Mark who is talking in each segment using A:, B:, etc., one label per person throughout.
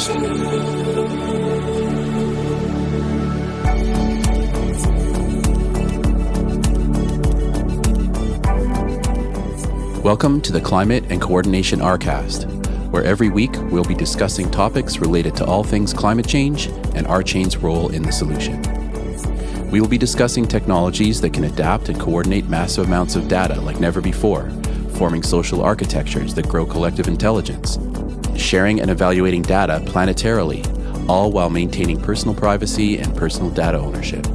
A: RCast. Welcome to the Climate and Coordination RCast, where every week we'll be discussing topics related to all things climate change and RChain's role in the solution. We will be discussing technologies that can adapt and coordinate massive amounts of data like never before, forming social architectures that grow collective intelligence, sharing and evaluating data planetarily, all while maintaining personal privacy and personal data ownership.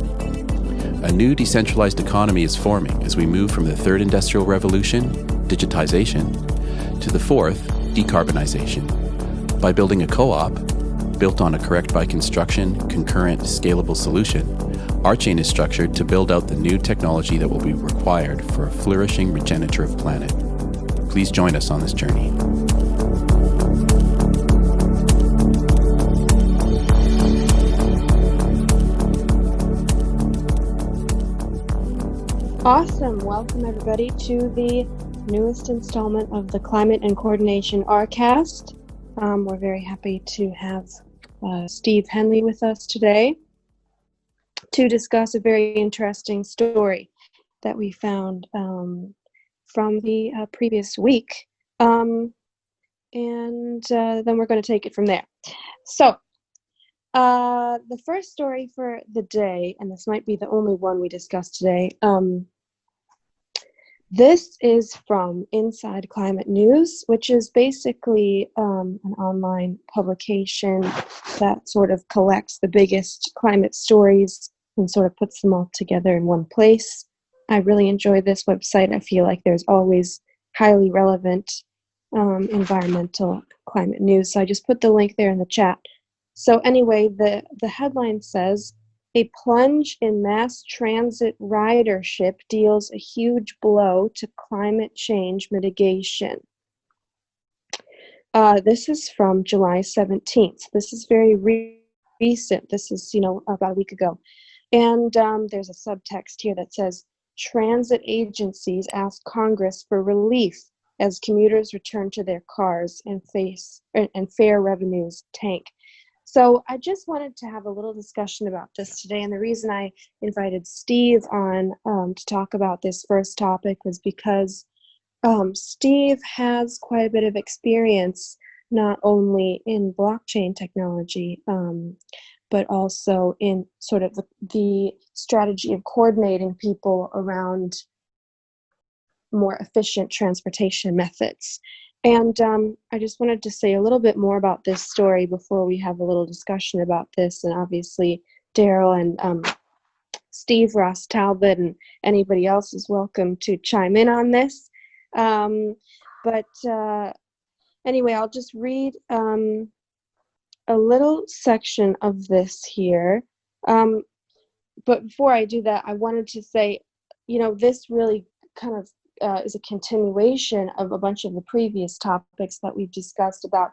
A: A new decentralized economy is forming as we move from the third industrial revolution, digitization, to the fourth, decarbonization. By building a co-op, built on a correct by construction, concurrent, scalable solution, RChain is structured to build out the new technology that will be required for a flourishing regenerative planet. Please join us on this journey.
B: Awesome. Welcome everybody to the newest installment of the Climate and Coordination RCast. We're very happy to have Steve Henley with us today to discuss a very interesting story that we found from the previous week. And then we're going to take it from there. So the first story for the day, and this might be the only one we discuss today, this is from Inside Climate News, which is basically an online publication that sort of collects the biggest climate stories and sort of puts them all together in one place. I really enjoy this website. I feel like there's always highly relevant environmental climate news. So I just put the link there in the chat. So anyway, the headline says, "A plunge in mass transit ridership deals a huge blow to climate change mitigation." This is from July 17th. This is very recent. This is, about a week ago. And there's a subtext here that says, "Transit agencies ask Congress for relief as commuters return to their cars and fare revenues tank." So I just wanted to have a little discussion about this today. And the reason I invited Steve on to talk about this first topic was because Steve has quite a bit of experience, not only in blockchain technology, but also in sort of the strategy of coordinating people around more efficient transportation methods. And I just wanted to say a little bit more about this story before we have a little discussion about this. And obviously, Daryl and Steve, Ross Talbot, and anybody else is welcome to chime in on this. But anyway, I'll just read a little section of this here. But before I do that, I wanted to say, this really kind of is a continuation of a bunch of the previous topics that we've discussed about.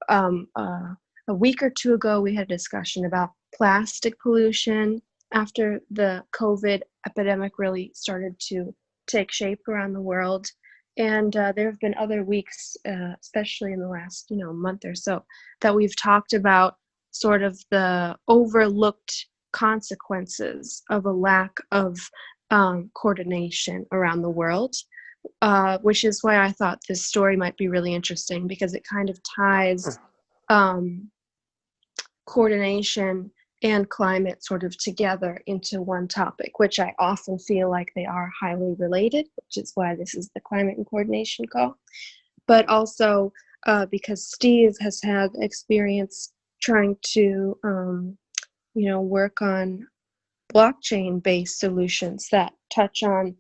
B: A week or two ago, we had a discussion about plastic pollution after the COVID epidemic really started to take shape around the world. And there have been other weeks, especially in the last month or so, that we've talked about sort of the overlooked consequences of a lack of coordination around the world, which is why I thought this story might be really interesting, because it kind of ties coordination and climate sort of together into one topic, which I often feel like they are highly related, which is why this is the Climate and Coordination call. But also because Steve has had experience trying to work on blockchain-based solutions that touch on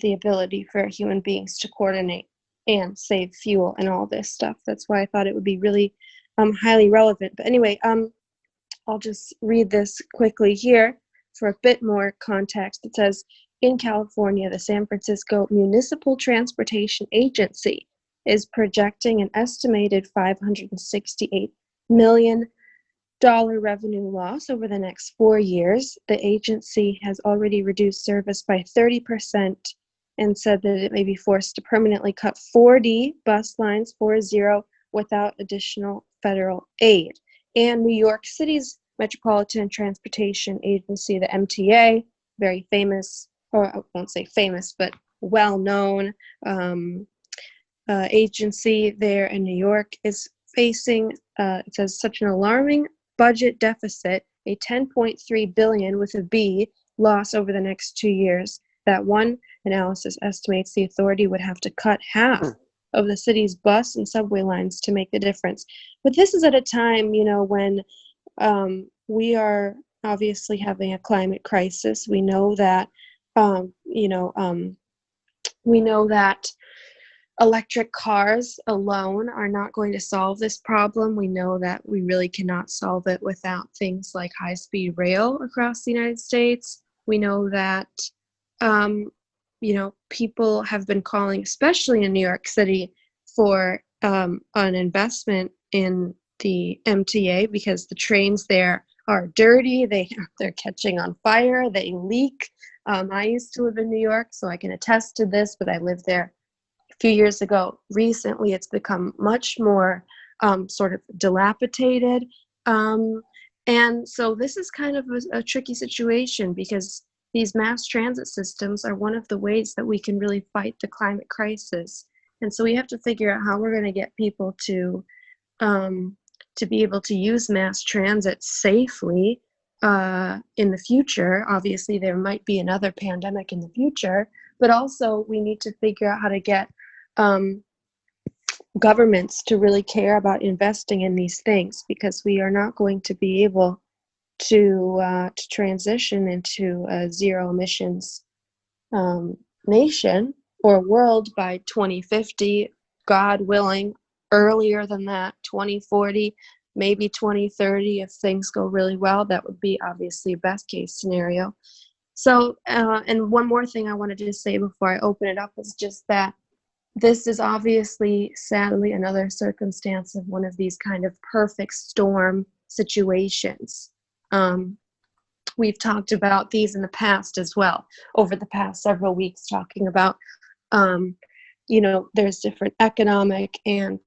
B: the ability for human beings to coordinate and save fuel and all this stuff. That's why I thought it would be really highly relevant. But anyway, I'll just read this quickly here for a bit more context. It says, in California, the San Francisco Municipal Transportation Agency is projecting an estimated $568 million revenue loss over the next 4 years. The agency has already reduced service by 30% and said that it may be forced to permanently cut 40 bus lines, 40, without additional federal aid. and New York City's Metropolitan Transportation Agency, the MTA, very famous, or I won't say famous, but well-known agency there in New York, is facing, it says, such an alarming budget deficit, a 10.3 billion with a B loss over the next 2 years, that one analysis estimates the authority would have to cut half of the city's bus and subway lines to make the difference. But this is at a time, when we are obviously having a climate crisis. We know that, we know that electric cars alone are not going to solve this problem. We know that we really cannot solve it without things like high-speed rail across the United States. We know that, people have been calling, especially in New York City, for an investment in the MTA because the trains there are dirty. They're catching on fire. They leak. I used to live in New York, so I can attest to this, but I lived there a few years ago. Recently, it's become much more sort of dilapidated. And so this is kind of a tricky situation because these mass transit systems are one of the ways that we can really fight the climate crisis. And so we have to figure out how we're going to get people to be able to use mass transit safely in the future. Obviously, there might be another pandemic in the future, but also we need to figure out how to get governments to really care about investing in these things, because we are not going to be able to transition into a zero emissions nation or world by 2050, God willing, earlier than that, 2040, maybe 2030 if things go really well. That would be obviously a best case scenario. So, and one more thing I wanted to say before I open it up is just that this is obviously, sadly, another circumstance of one of these kind of perfect storm situations. We've talked about these in the past as well, over the past several weeks, talking about, there's different economic and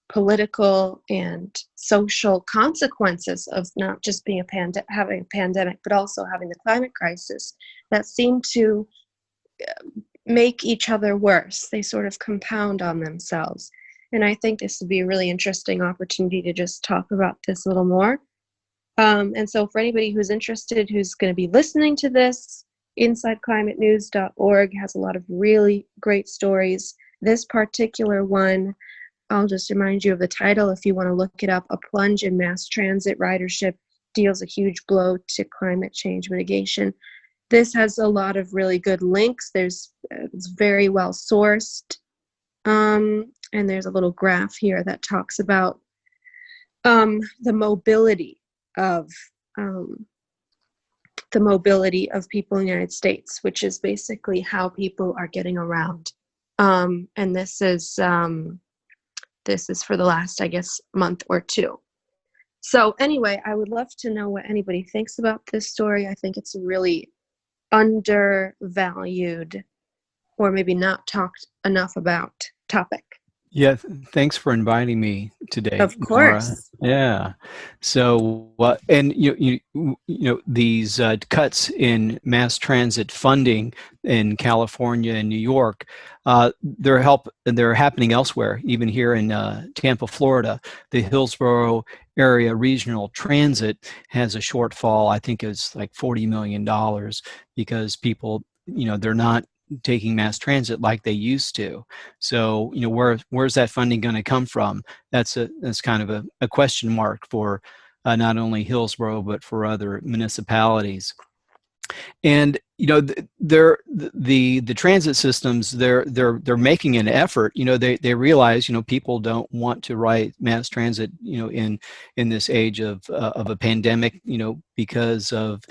B: political and social consequences of not just being having a pandemic, but also having the climate crisis that seem to make each other worse. They sort of compound on themselves. And I think this would be a really interesting opportunity to just talk about this a little more. And so for anybody who's interested, who's going to be listening to this, InsideClimateNews.org has a lot of really great stories. This particular one, I'll just remind you of the title if you want to look it up. A Plunge in Mass Transit Ridership Deals a Huge Blow to Climate Change Mitigation. This has a lot of really good links. It's very well sourced. And there's a little graph here that talks about the mobility of people in the United States, which is basically how people are getting around. And this is for the last, I guess, month or two. So anyway, I would love to know what anybody thinks about this story. I think it's a really undervalued, or maybe not talked enough about topic.
C: Yeah, thanks for inviting me today,
B: Of
C: Nora.
B: course.
C: Yeah. So, and these cuts in mass transit funding in California and New York, they're happening elsewhere, even here in Tampa, Florida. The Hillsborough Area Regional Transit has a shortfall. I think it's like $40 million because people, they're not taking mass transit like they used to. So, where's that funding going to come from? That's kind of a question mark for not only Hillsborough, but for other municipalities. And the transit systems, they're making an effort. They realize people don't want to ride mass transit in this age of a pandemic, because of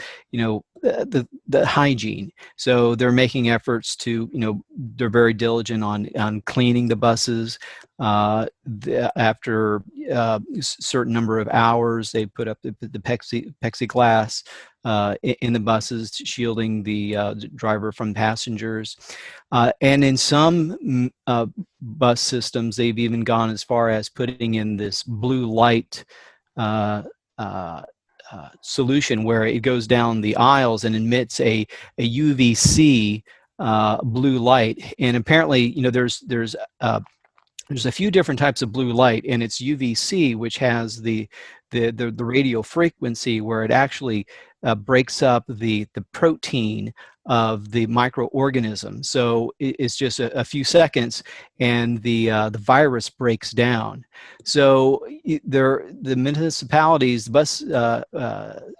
C: the hygiene. So they're making efforts to, they're very diligent on cleaning the buses. After certain number of hours, they put up the plexiglass in the buses, shielding the driver from passengers. And in some bus systems, they've even gone as far as putting in this blue light solution where it goes down the aisles and emits a UVC blue light. And apparently, there's a few different types of blue light, and it's UVC, which has the radio frequency where it actually breaks up the protein of the microorganism. So it's just a few seconds, and the virus breaks down. So the municipalities, the bus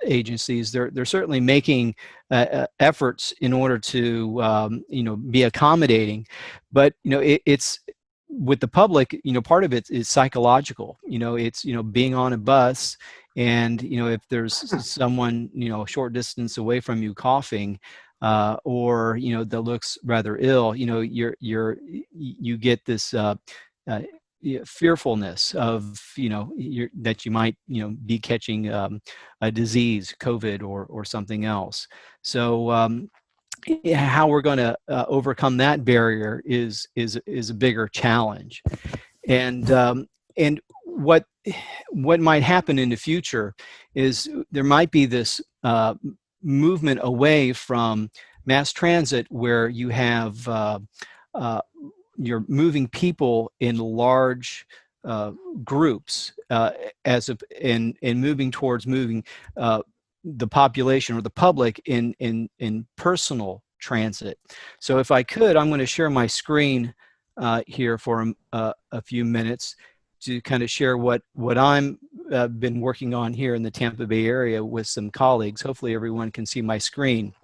C: agencies, they're certainly making efforts in order to be accommodating, but it's with the public, part of it is psychological. It's being on a bus, and if there's someone a short distance away from you coughing, or that looks rather ill, you get this fearfulness of that you might be catching a disease, COVID or something else. So how we're going to overcome that barrier is a bigger challenge, and what might happen in the future is there might be this movement away from mass transit where you have you're moving people in large groups and moving towards the population or the public in personal transit. So if I could, I'm going to share my screen here for a few minutes to kind of share what I'm been working on here in the Tampa Bay area with some colleagues. Hopefully everyone can see my screen.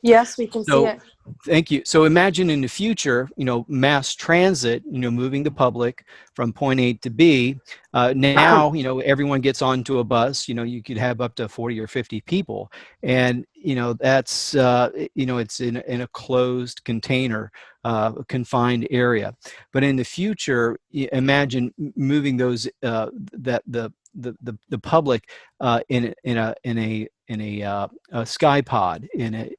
B: Yes, we can see it.
C: Thank you. So imagine in the future, mass transit, moving the public from point A to B. Now, everyone gets onto a bus. You could have up to 40 or 50 people, and that's it's in a closed container, confined area. But in the future, imagine moving those the public in a sky pod, in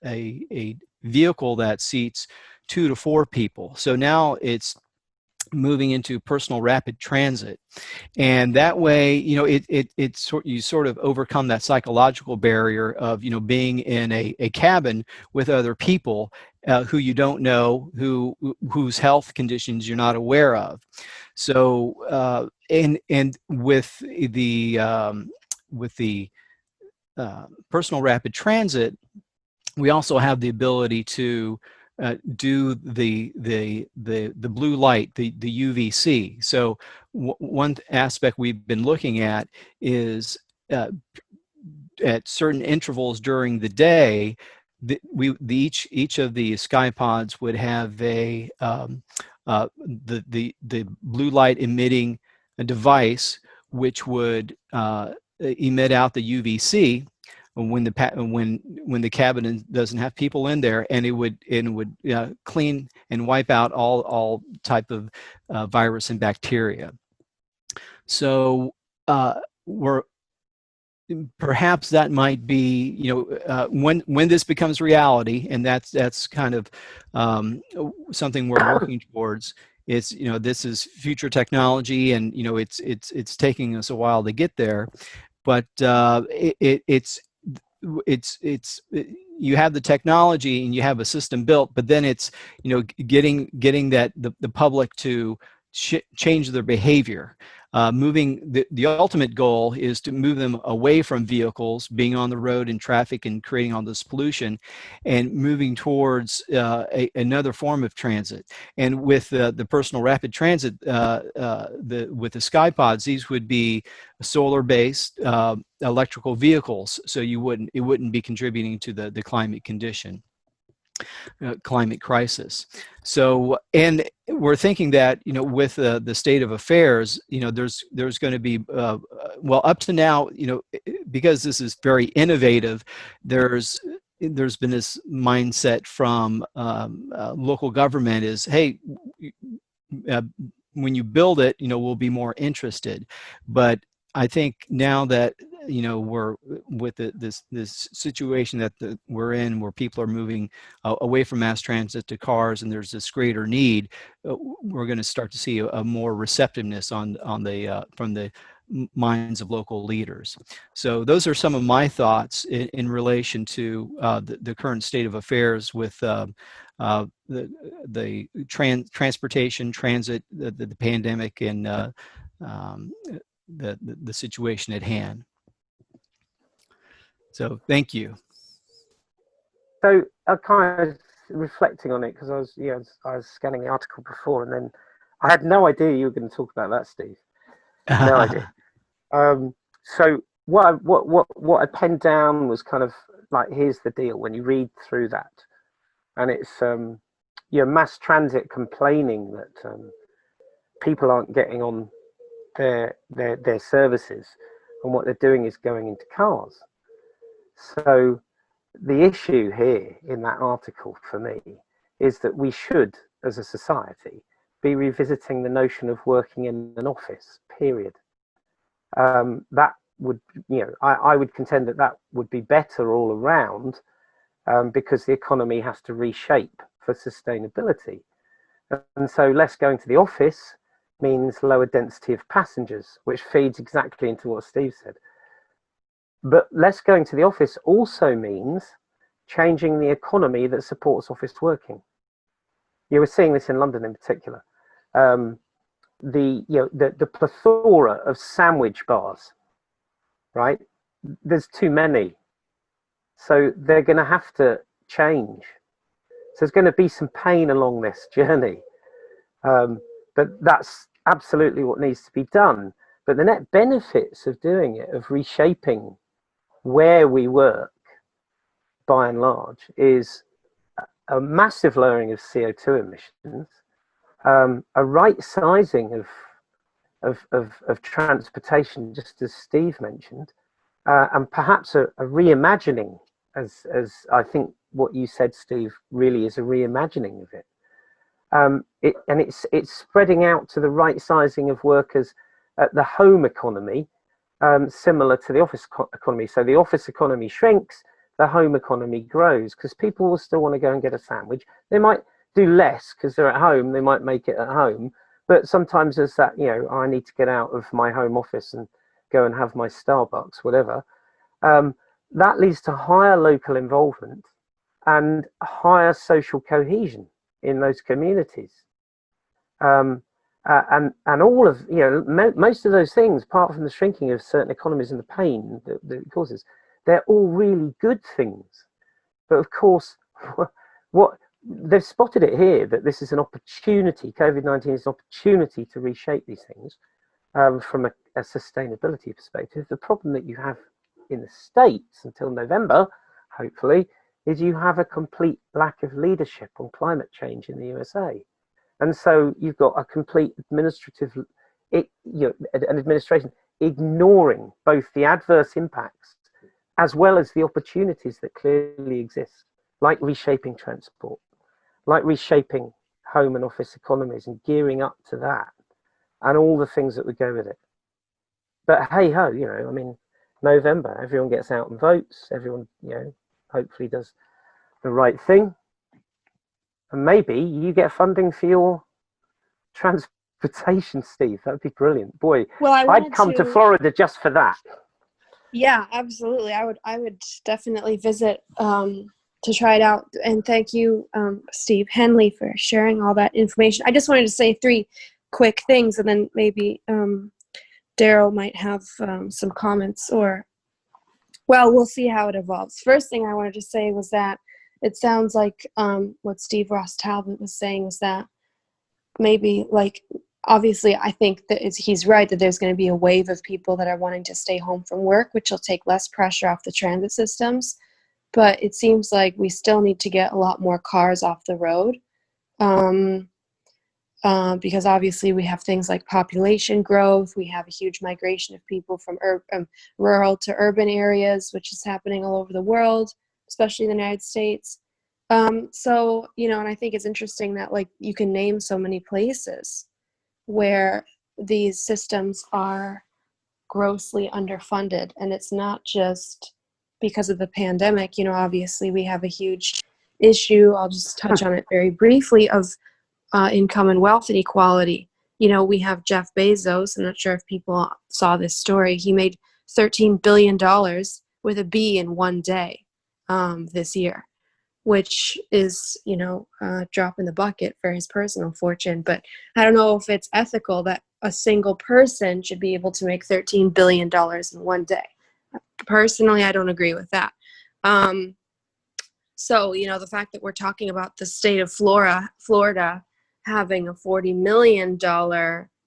C: a vehicle that seats 2 to 4 people. So now it's moving into personal rapid transit, and that way you sort of overcome that psychological barrier of being in a cabin with other people who you don't know, whose health conditions you're not aware of. So and with the personal rapid transit, we also have the ability to do the blue light, the UVC. So one aspect we've been looking at is at certain intervals during the day, each of the sky pods would have the blue light emitting a device which would emit out the UVC when the cabin doesn't have people in there, and it would clean and wipe out all type of virus and bacteria. So perhaps that might be when this becomes reality, and that's kind of something we're working towards. It's this is future technology, and it's taking us a while to get there, but it's you have the technology and you have a system built, but then it's getting that the public to change their behavior. Moving the ultimate goal is to move them away from vehicles, being on the road and traffic and creating all this pollution, and moving towards another form of transit. And with the personal rapid transit, with the sky pods, these would be solar-based electrical vehicles, so it wouldn't be contributing to the climate condition. Climate crisis. So, and we're thinking that with the state of affairs, there's going to be well, up to now, because this is very innovative, there's there's been this mindset from local government is, hey, uh, when you build it, we'll be more interested. But I think now that we're with this situation that we're in, where people are moving away from mass transit to cars, and there's this greater need, we're going to start to see a more receptiveness on the from the minds of local leaders. So those are some of my thoughts in relation to the current state of affairs with the transportation, transit, the pandemic, and the situation at hand. So thank you.
D: So I kind of reflecting on it, because I was scanning the article before, and then I had no idea you were going to talk about that, Steve. No idea. So what I penned down was kind of like, here's the deal. When you read through that, and it's mass transit complaining that people aren't getting on their services, and what they're doing is going into cars. So the issue here in that article for me is that we should, as a society, be revisiting the notion of working in an office, period. That would, I would contend that would be better all around, because the economy has to reshape for sustainability. And so less going to the office means lower density of passengers, which feeds exactly into what Steve said. But less going to the office also means changing the economy that supports office working. You were seeing this in London in particular. The plethora of sandwich bars, right? There's too many. So they're going to have to change. So there's going to be some pain along this journey. But that's absolutely what needs to be done. But the net benefits of doing it, of reshaping where we work, by and large, is a massive lowering of CO2 emissions, a right sizing of transportation, just as Steve mentioned, and perhaps a reimagining, as I think what you said, Steve, really is a reimagining of it. It's spreading out to the right sizing of workers at the home economy, similar to the office economy. So the office economy shrinks, the home economy grows, because people will still want to go and get a sandwich. They might do less because they're at home, they might make it at home, but sometimes there's that, I need to get out of my home office and go and have my Starbucks, whatever. That leads to higher local involvement and higher social cohesion in those communities. And all of, most of those things, apart from the shrinking of certain economies and the pain that it causes, they're all really good things. But of course, what they've spotted it here, that this is an opportunity, COVID-19 is an opportunity to reshape these things from a sustainability perspective. The problem that you have in the States until November, hopefully, is you have a complete lack of leadership on climate change in the USA. And so you've got a complete administration ignoring both the adverse impacts as well as the opportunities that clearly exist, like reshaping transport, like reshaping home and office economies and gearing up to that, and all the things that would go with it. But hey ho, November, everyone gets out and votes, everyone, hopefully does the right thing. And maybe you get funding for your transportation, Steve. That would be brilliant. Boy,
B: well,
D: I'd come to Florida just for that.
B: Yeah, absolutely. I would definitely visit to try it out. And thank you, Steve Henley, for sharing all that information. I just wanted to say 3 quick things, and then maybe Daryl might have some comments, or, well, we'll see how it evolves. First thing I wanted to say was that it sounds like what Steve Ross Talbot was saying was that maybe, obviously, I think that he's right, that there's going to be a wave of people that are wanting to stay home from work, which will take less pressure off the transit systems. But it seems like we still need to get a lot more cars off the road, because obviously we have things like population growth. We have a huge migration of people from rural to urban areas, which is happening all over the world. especially in the United States. So, you know, and I think it's interesting that like you can name so many places where these systems are grossly underfunded. And it's not just because of the pandemic. You know, obviously we have a huge issue. I'll just touch on it very briefly of income and wealth inequality. You know, we have Jeff Bezos. I'm not sure if people saw this story. He made $13 billion with a B in one day this year, which is, you know, a drop in the bucket for his personal fortune. But I don't know if it's ethical that a single person should be able to make $13 billion in one day. Personally, I don't agree with that. So, you know, the fact that we're talking about the state of Florida having a $40 million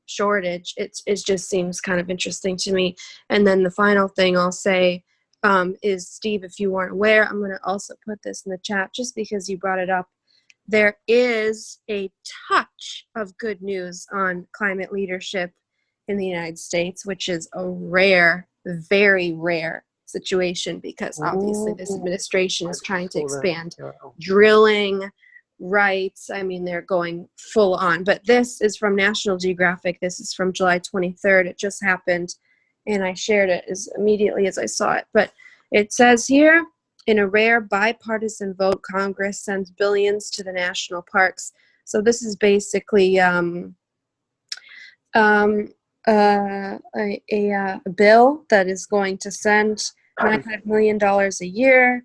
B: shortage, it just seems kind of interesting to me. And then the final thing I'll say is, Steve, if you weren't aware, I'm going to also put this in the chat just because you brought it up. There is a touch of good news on climate leadership in the United States, which is a rare, very rare situation because obviously this administration is trying to expand drilling rights. I mean, they're going full on. But this is from National Geographic. This is from July 23rd. It just happened, and I shared it as immediately as I saw it. But it says here, in a rare bipartisan vote, Congress sends billions to the national parks. So this is basically a bill that is going to send $900 million a year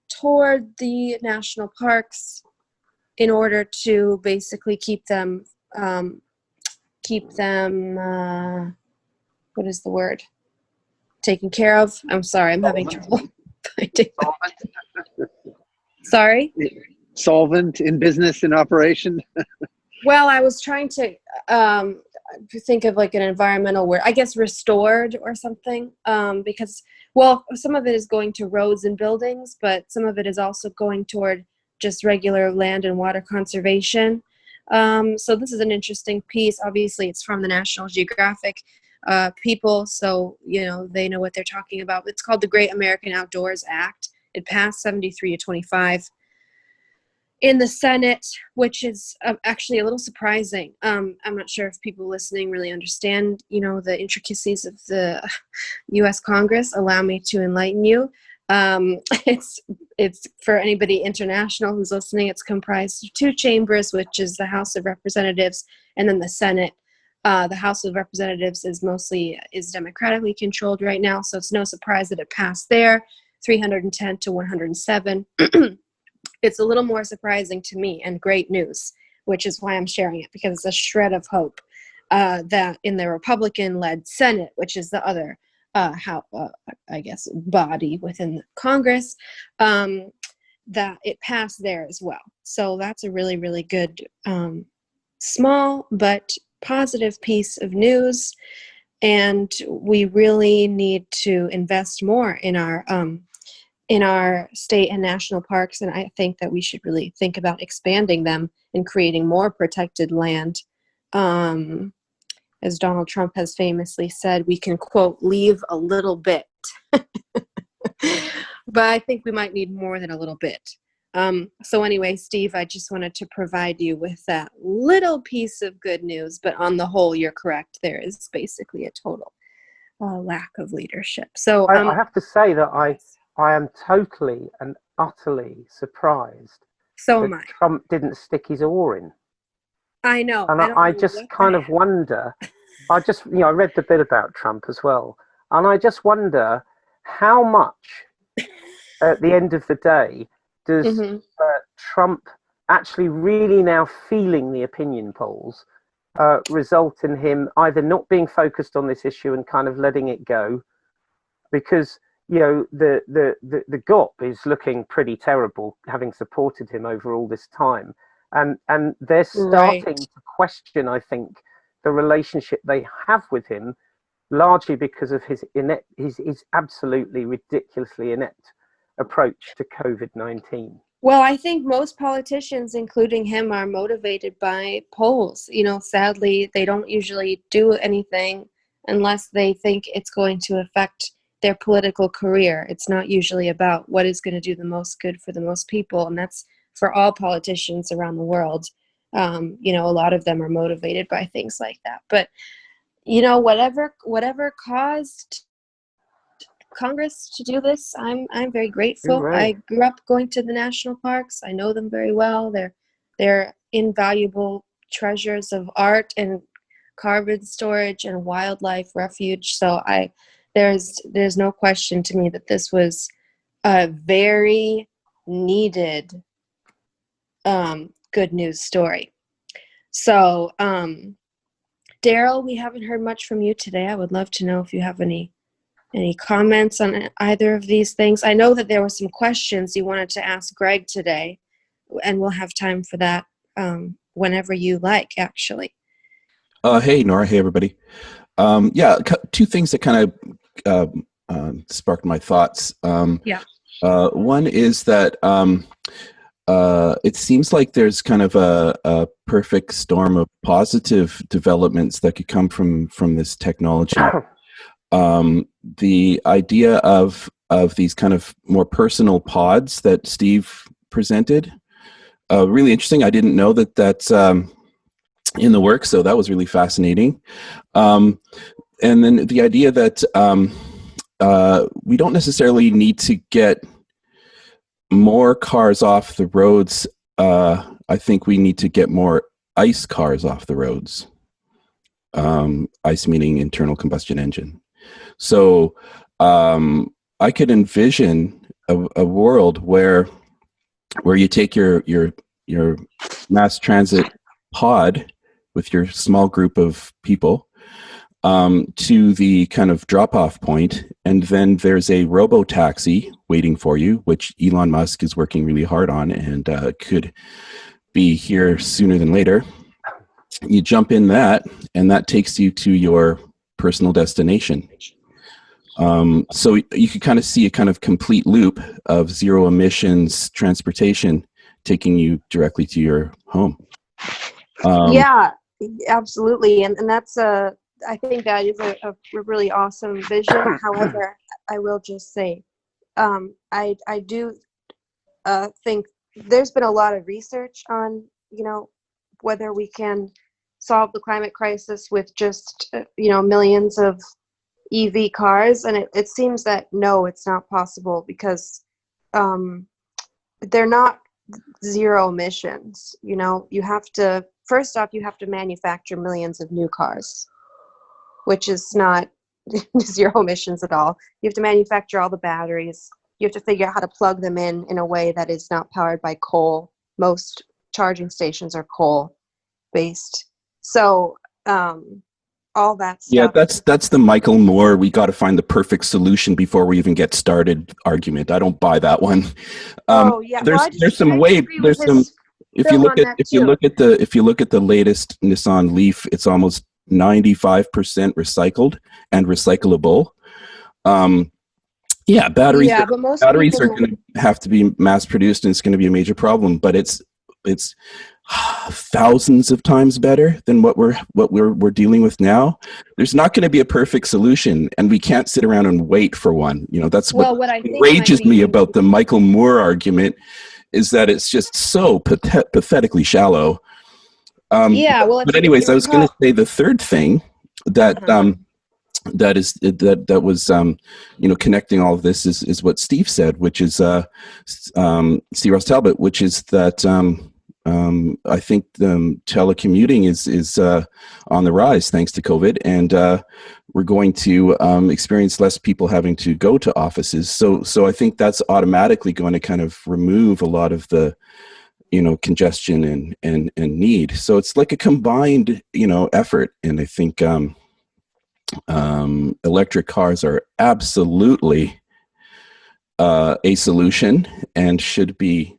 B: toward the national parks in order to basically keep them what is the word? Taken care of. I'm sorry, I'm having trouble finding. Sorry?
E: Solvent in business and operation.
B: Well, I was trying to think of like an environmental word, I guess restored or something, because, well, some of it is going to roads and buildings, but some of it is also going toward just regular land and water conservation. So this is an interesting piece. Obviously, it's from the National Geographic people, so, you know, they know what they're talking about. It's called the Great American Outdoors Act. It passed 73-25 in the Senate, which is actually a little surprising. I'm not sure if people listening really understand, you know, the intricacies of the U.S. Congress. Allow me to enlighten you. It's for anybody international who's listening. It's comprised of two chambers, which is the House of Representatives and then the Senate. The House of Representatives is democratically controlled right now, so it's no surprise that it passed there, 310 to 107. It's a little more surprising to me and great news, which is why I'm sharing it, because it's a shred of hope that in the Republican-led Senate, which is the other, I guess, body within Congress, that it passed there as well. So that's a really, really good, small but positive piece of news. And we really need to invest more in our state and national parks, and I think that we should really think about expanding them and creating more protected land. As Donald Trump has famously said, we can, quote, leave a little bit. But I think we might need more than a little bit. So anyway, Steve, I just wanted to provide you with that little piece of good news, but on the whole, you're correct. There is basically a total lack of leadership. So
D: I have to say that I am totally and utterly surprised that Trump didn't stick his oar in.
B: I know.
D: And I just kind of wonder, I read the bit about Trump as well, and I just wonder how much at the end of the day does Trump actually really now feeling the opinion polls result in him either not being focused on this issue and kind of letting it go, because you know the GOP is looking pretty terrible, having supported him over all this time, and they're starting to question, I think, the relationship they have with him, largely because of his absolutely ridiculously inept approach to COVID-19.
B: Well, I think most politicians, including him, are motivated by polls. You know, sadly, they don't usually do anything unless they think it's going to affect their political career. It's not usually about what is going to do the most good for the most people, and that's for all politicians around the world. You know, a lot of them are motivated by things like that. But you know, whatever caused Congress to do this, I'm very grateful.
D: Right.
B: I grew up going to the national parks. I know them very well. They're invaluable treasures of art and carbon storage and wildlife refuge. So there's no question to me that this was a very needed good news story. So Daryl, we haven't heard much from you today. I would love to know if you have any comments on either of these things. I know that there were some questions you wanted to ask Greg today, and we'll have time for that whenever you like, actually.
A: Hey, Nora. Hey, everybody. Two things that kind of sparked my thoughts. One is that it seems like there's kind of a perfect storm of positive developments that could come from this technology. The idea of these kind of more personal pods that Steve presented, really interesting. I didn't know that that's in the works, so that was really fascinating. And then the idea that we don't necessarily need to get more cars off the roads. I think we need to get more ICE cars off the roads. ICE meaning internal combustion engine. So I could envision a world where you take your mass transit pod with your small group of people to the kind of drop-off point, and then there's a robo-taxi waiting for you, which Elon Musk is working really hard on and could be here sooner than later. You jump in that, and that takes you to your personal destination. So you could kind of see a kind of complete loop of zero emissions transportation taking you directly to your home.
B: Yeah, absolutely. And that's I think that is a really awesome vision. However, I will just say, I do think there's been a lot of research on, you know, whether we can solve the climate crisis with just, you know, millions of EV cars. And it seems that, no, it's not possible because they're not zero emissions. You know, first off, you have to manufacture millions of new cars, which is not zero emissions at all. You have to manufacture all the batteries. You have to figure out how to plug them in a way that is not powered by coal. Most charging stations are coal based. So all that stuff.
A: Yeah, that's the Michael Moore, we got to find the perfect solution before we even get started argument. I don't buy that one. There's some way, if you look at the latest Nissan Leaf, it's almost 95% recycled and recyclable. Batteries are going to have to be mass produced, and it's going to be a major problem, but it's thousands of times better than what we're dealing with now. There's not going to be a perfect solution, and we can't sit around and wait for one. You know, that's what enrages me about the Michael Moore argument, is that it's just so pathetically shallow. But anyways, I was going to say the third thing that that was connecting all of this is what Steve said, which is C. Ross Talbot, which is that I think telecommuting is on the rise thanks to COVID, and we're going to experience less people having to go to offices. So I think that's automatically going to kind of remove a lot of the congestion and need. So it's like a combined effort, and I think electric cars are absolutely a solution and should be.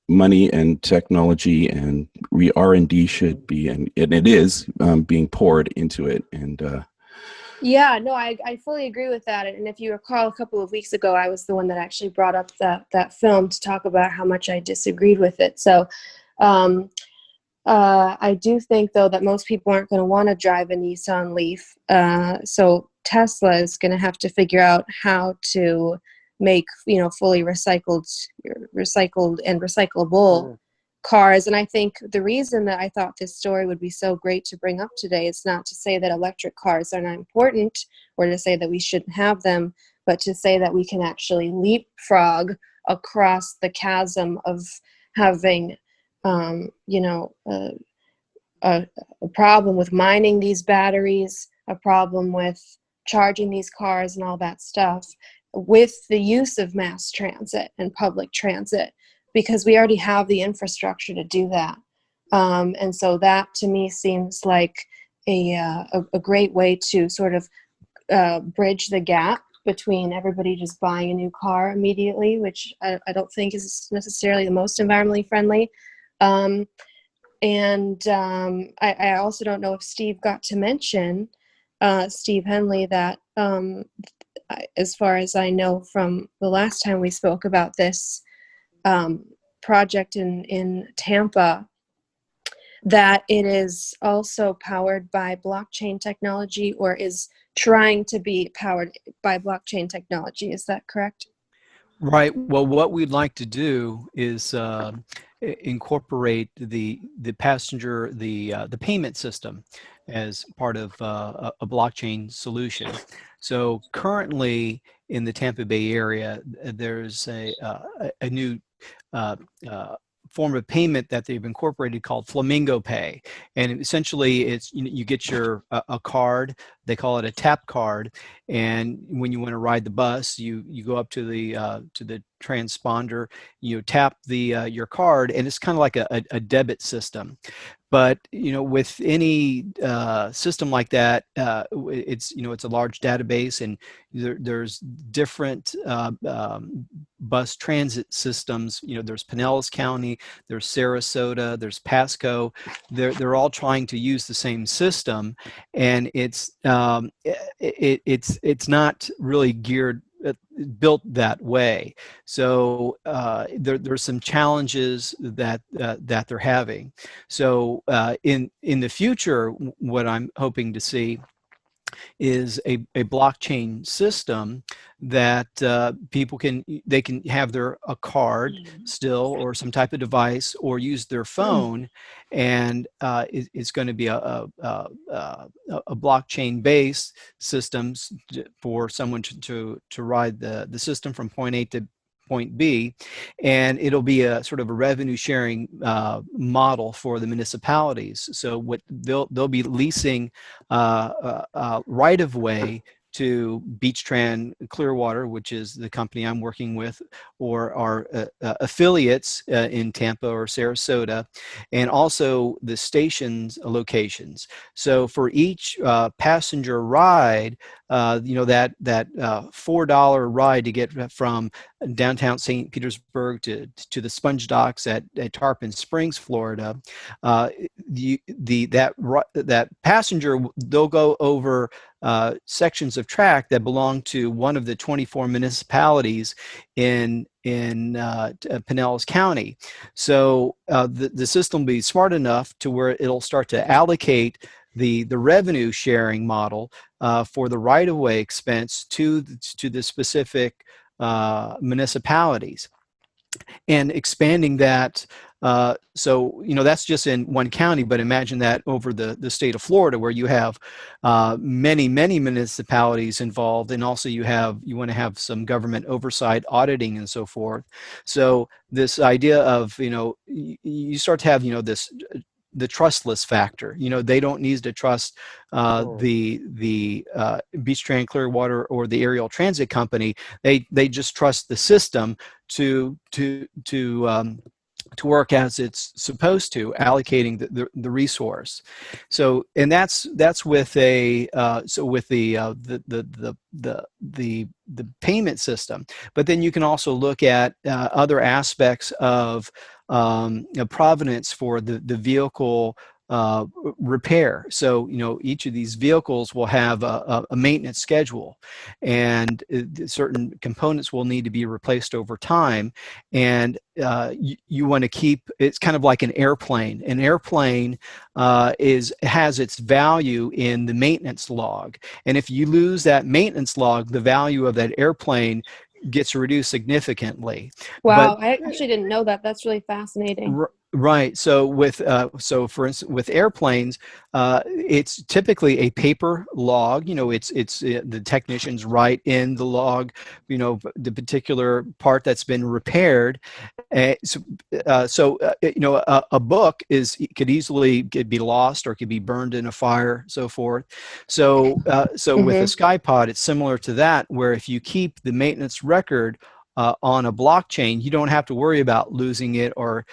A: Money and technology and R&D should be, and it is being poured into it. And
B: I fully agree with that. And if you recall, a couple of weeks ago, I was the one that actually brought up that film to talk about how much I disagreed with it. So I do think, though, that most people aren't going to want to drive a Nissan Leaf. So Tesla is going to have to figure out how to make, fully recycled and recyclable cars. And I think the reason that I thought this story would be so great to bring up today is not to say that electric cars are not important or to say that we shouldn't have them, but to say that we can actually leapfrog across the chasm of having, a problem with mining these batteries, a problem with charging these cars and all that stuff, with the use of mass transit and public transit, because we already have the infrastructure to do that. And so that to me seems like a great way to sort of bridge the gap between everybody just buying a new car immediately, which I don't think is necessarily the most environmentally friendly. I also don't know if Steve got to mention, Steve Henley, that as far as I know from the last time we spoke about this project in Tampa, that it is also powered by blockchain technology, or is trying to be powered by blockchain technology. Is that correct?
C: Right. Well, what we'd like to do is incorporate the passenger the payment system as part of a blockchain solution. So currently in the Tampa Bay area, there's a new form of payment that they've incorporated called Flamingo Pay, and essentially it's you get your a card. They call it a tap card, and when you want to ride the bus, you go up to the transponder, you tap your card, and it's kind of like a debit system. But with any system like that, it's it's a large database, and there's different bus transit systems. There's Pinellas County, there's Sarasota, there's Pasco. They're all trying to use the same system, and it's not really built that way. So there's some challenges that they're having. So in the future, what I'm hoping to see is a blockchain system that people can have a card still, or some type of device, or use their phone, and it's going to be a blockchain based systems for someone to ride the system from point A to point B, and it'll be a sort of a revenue sharing model for the municipalities. So what they'll be leasing right of way to Beachtran Clearwater, which is the company I'm working with, or our affiliates in Tampa or Sarasota, and also the stations locations. So for each passenger ride, that $4 ride to get from downtown St. Petersburg to the sponge docks at Tarpon Springs, Florida, that passenger, they'll go over sections of track that belong to one of the 24 municipalities in Pinellas County. So the system will be smart enough to where it'll start to allocate the revenue sharing model for the right-of-way expense to the specific municipalities, and expanding that. So that's just in one county, but imagine that over the state of Florida, where you have many municipalities involved, and also you want to have some government oversight, auditing, and so forth. So this idea of you start to have the trustless factor. They don't need to trust the Beachtran Clearwater or the aerial transit company. They just trust the system to work as it's supposed to, allocating the resource. So, and that's with the payment system. But then you can also look at other aspects of provenance for the vehicle repair. So, each of these vehicles will have a maintenance schedule, and certain components will need to be replaced over time. And you want to keep, it's kind of like an airplane. An airplane has its value in the maintenance log. And if you lose that maintenance log, the value of that airplane gets reduced significantly.
B: Wow, I actually didn't know that. That's really fascinating.
C: Right. So for instance, with airplanes, it's typically a paper log. It's the technicians write in the log, the particular part that's been repaired. A book could easily be lost or could be burned in a fire, so forth. So with a SkyPod, it's similar to that, where if you keep the maintenance record on a blockchain, you don't have to worry about losing it or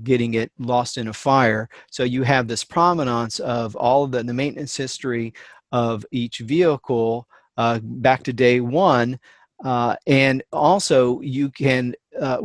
C: getting it lost in a fire. So you have this provenance of all of the maintenance history of each vehicle back to day one. And also you can,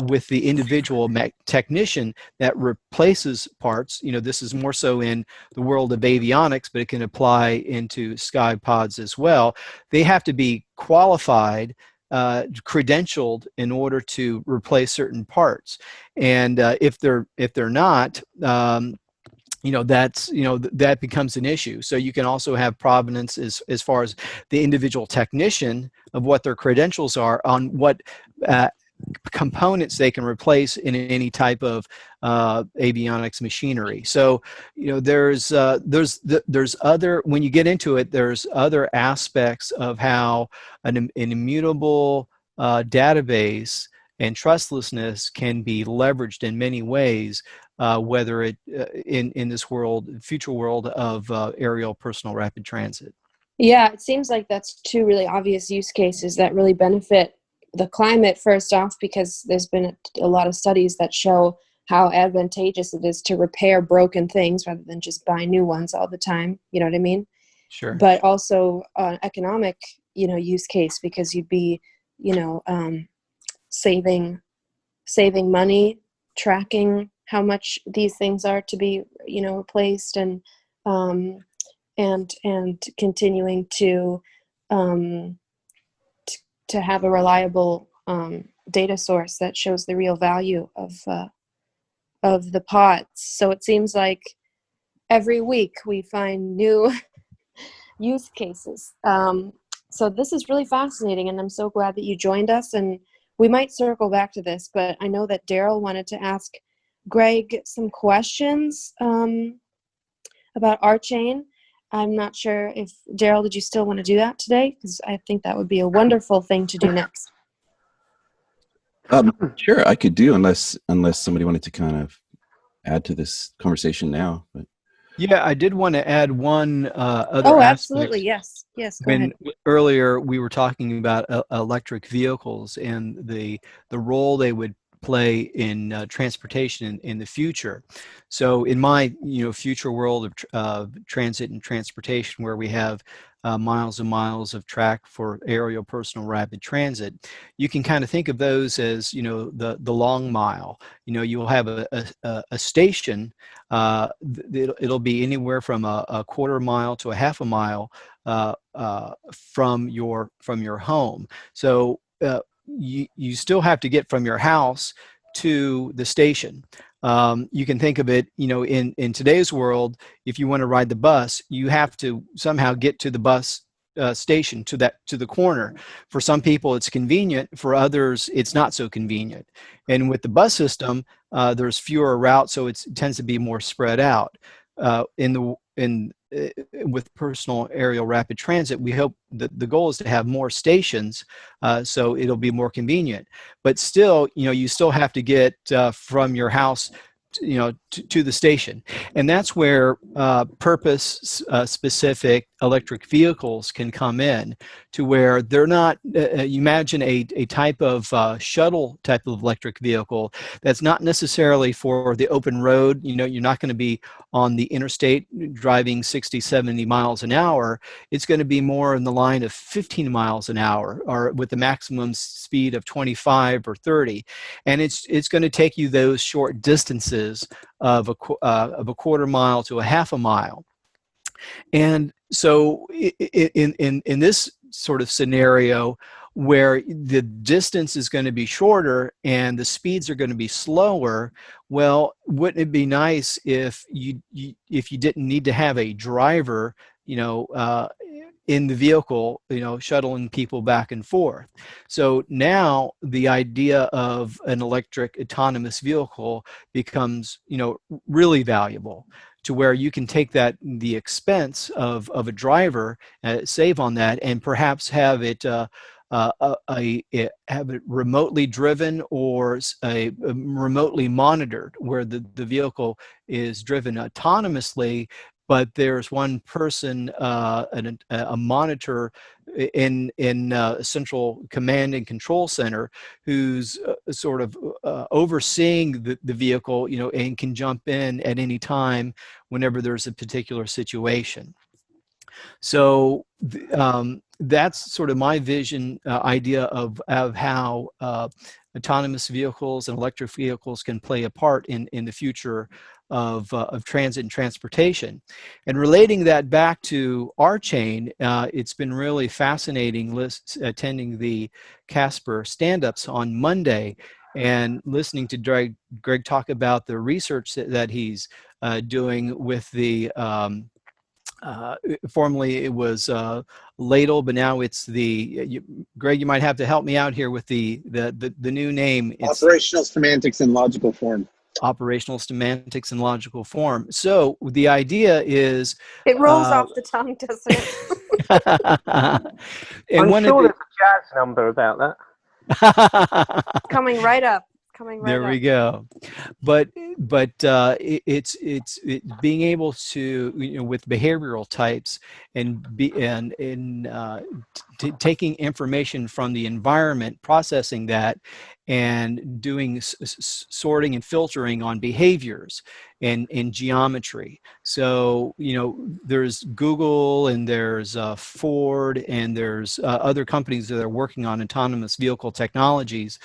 C: with the individual technician that replaces parts, this is more so in the world of avionics, but it can apply into SkyPods as well. They have to be qualified, credentialed in order to replace certain parts. And if they're not, that becomes an issue. So you can also have provenance as far as the individual technician of what their credentials are on what components they can replace in any type of avionics machinery. So there's other, when you get into it, there's other aspects of how an immutable database and trustlessness can be leveraged in many ways, whether it in this future world of aerial personal rapid transit.
B: Yeah, it seems like that's two really obvious use cases that really benefit the climate. First off, because there's been a lot of studies that show how advantageous it is to repair broken things rather than just buy new ones all the time. You know what I mean?
C: Sure.
B: But also economic, use case, because you'd be, saving money, tracking how much these things are to be, replaced, and continuing to have a reliable data source that shows the real value of the pods. So it seems like every week we find new use cases. So this is really fascinating, and I'm so glad that you joined us. And we might circle back to this, but I know that Daryl wanted to ask Greg some questions about RChain. I'm not sure if, Daryl, did you still want to do that today? Because I think that would be a wonderful thing to do next.
A: Sure, I could do, unless somebody wanted to kind of add to this conversation now. But
C: yeah, I did want to add one other
B: Oh,
C: aspect.
B: absolutely, yes, go ahead.
C: Earlier we were talking about electric vehicles and the role they would play in transportation in the future. So in my future world of transit and transportation, where we have miles and miles of track for aerial personal rapid transit, you can kind of think of those as the long mile. You'll have a station. It'll be anywhere from a quarter mile to a half a mile from your home. So you still have to get from your house to the station. You can think of it, in today's world, if you want to ride the bus, you have to somehow get to the bus station, to the corner. For some people, it's convenient. For others, it's not so convenient. And with the bus system, there's fewer routes, so it tends to be more spread out. With personal aerial rapid transit, we hope that the goal is to have more stations, so it'll be more convenient. But still, you still have to get from your house, to the station, and that's where purpose specific electric vehicles can come in, to where they're not, you imagine a type of shuttle type of electric vehicle that's not necessarily for the open road. You know, you're not going to be on the interstate driving 60, 70 miles an hour. It's going to be more in the line of 15 miles an hour, or with the maximum speed of 25 or 30. And it's going to take you those short distances of a quarter mile to a half a mile. And so in this sort of scenario, where the distance is going to be shorter and the speeds are going to be slower, well, wouldn't it be nice if you didn't need to have a driver, you know, in the vehicle, you know, shuttling people back and forth? So now the idea of an electric autonomous vehicle becomes, you know, really valuable, to where you can take the expense of a driver, save on that, and perhaps have it have it remotely driven or remotely monitored, where the vehicle is driven autonomously, but there's one person, a monitor in a central command and control center, who's sort of overseeing the vehicle, you know, and can jump in at any time whenever there's a particular situation. So that's sort of my vision, idea of how autonomous vehicles and electric vehicles can play a part in the future of transit and transportation. And relating that back to RChain, it's been really fascinating attending the Casper stand-ups on Monday and listening to Greg talk about the research that he's doing with the formerly it was Ladle, but now it's Greg, you might have to help me out here with the new name. It's
E: Operational Semantics and Logical Form.
C: Operational Semantics and Logical Form. So the idea is...
B: It rolls off the tongue, doesn't it?
D: I'm sure there's a jazz number about that.
B: Coming right up.
C: There we go. But it's being able to, you know, with behavioral types and taking information from the environment, processing that, and doing sorting and filtering on behaviors and geometry. So, you know, there's Google and there's Ford and there's other companies that are working on autonomous vehicle technologies.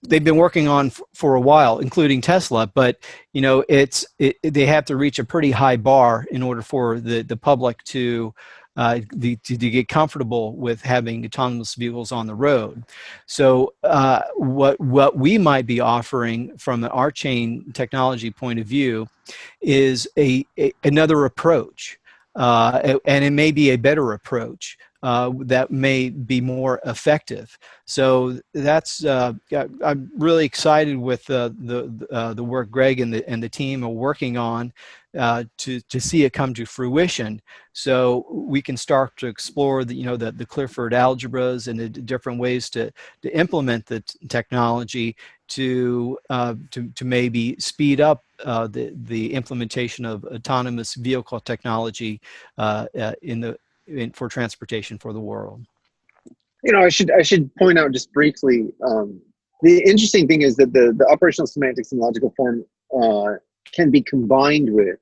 C: They've been working on for a while, including Tesla, but, you know, they have to reach a pretty high bar in order for the public to get comfortable with having autonomous vehicles on the road. So what we might be offering from an RChain technology point of view is another approach, and it may be a better approach that may be more effective. So that's I'm really excited with the work Greg and the team are working on to see it come to fruition. So we can start to explore the Clifford algebras and the different ways to implement the technology to maybe speed up the implementation of autonomous vehicle technology for transportation for the world.
E: You know, I should point out just briefly, the interesting thing is that the operational semantics and logical form can be combined with,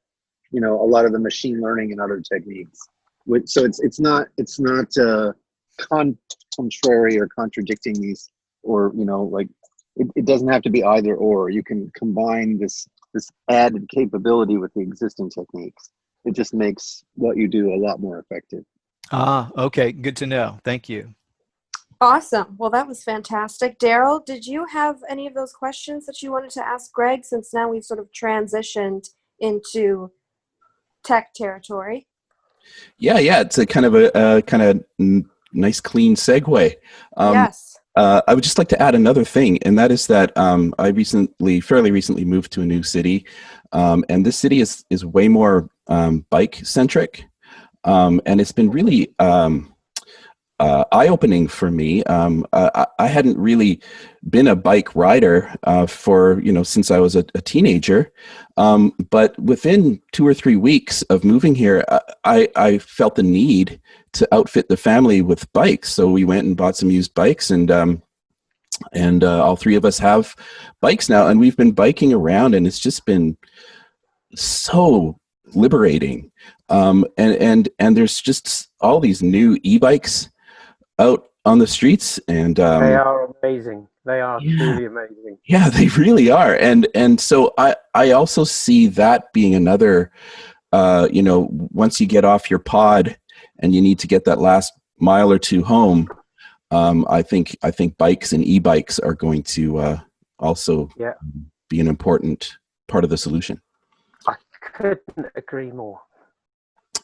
E: you know, a lot of the machine learning and other techniques. So it's not contrary or contradicting these, or, you know, like it doesn't have to be either or. You can combine this added capability with the existing techniques. It just makes what you do a lot more effective.
C: Okay, good to know. Thank you.
B: Awesome. Well, that was fantastic. Daryl, did you have any of those questions that you wanted to ask Greg, since now we've sort of transitioned into tech territory?
A: Yeah, it's a kind of nice, clean segue.
B: Yes.
A: I would just like to add another thing, and that is that I fairly recently moved to a new city, and this city is way more bike centric, and it's been really eye-opening for me. I hadn't really been a bike rider for, since I was a teenager. But within 2 or 3 weeks of moving here, I felt the need to outfit the family with bikes. So we went and bought some used bikes, and all three of us have bikes now, and we've been biking around, and it's just been so liberating. And there's just all these new e-bikes out on the streets, and
D: They are amazing. They are
A: yeah,
D: truly amazing.
A: yeah, they really are. And so I also see that being another, once you get off your pod and you need to get that last mile or two home, I think bikes and e-bikes are going to also
D: Yeah,
A: be an important part of the solution.
D: I couldn't agree more.